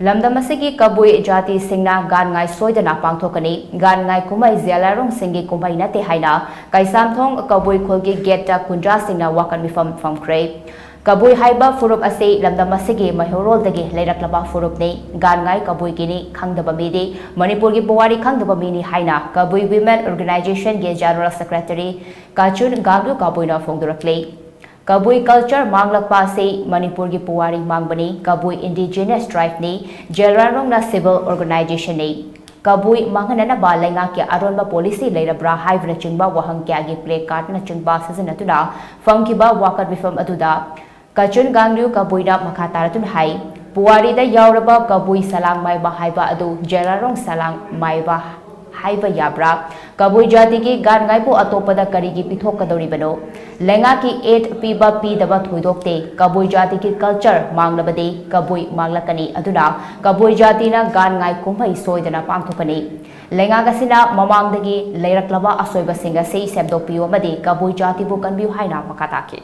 Lamdamasigi Kabui Jati Singna Gaan-Ngai Soidana Pangthokani Gaan-Ngai Kumhei Zeliangrong Singi Kumhei Natte Haina Kaisamthong Kabui Khulgi Geta Kunja Singna Wakan Mifam Famkhre Kabui Haiba Furup Ase Lamdamasigi Mahorol Dagi Leiraklaba Furupni Gaan-Ngai Kabui Gini Khangdaba Midi Manipuri Buwari Khangdaba Mini Haina Kabui Women Organization Ge General Secretary Kachun Gaglu Kabuina Phongdurakli Kabui culture manglakpa se Manipur gi puwari mangbani Kabui indigenous tribe ni Zeliangrong na civil organization ni Kabui manganana ba lenga ke aronba policy leirabra haivna chingba wahang kya gi play card na chingba sajanatuna fangkiba wakat bifam aduda Kachun Ganglu Kabui na makataratun hai puwari da yauraba Kabui salang mai ba haiba adu Zeliangrong salang mai ba haiba yabra Kabui jati ki Gaan-Ngai pu atopada karigi pithokadoribano lenga ki 8 piba pi daba thuidokte Kabui jati ki culture manglabade Kabui manglakani aduna Kabui jati na Gaan-Ngai Kumhei soidana pangthokani lenga gasina mamangdagi leiraklaba asoiba singa sei sebdopiyo amadi Kabui jati bu kanbiu haina makataki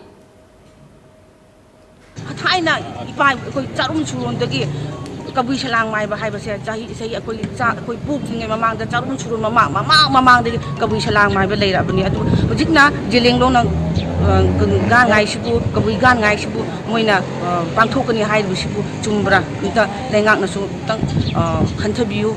Haina ipai koi charum churondagi Kabui salang mai ba haiba se jahi sei akoi puk ngai mamang da charum churun mamang de Kabui salang mai ba leira bani adu hojikna Zeliangrong na Gaan-Ngai sibu Kabui Gaan-Ngai sibu moina pangthokani haibu sibu chumbra inta lengak na su tang khantabiu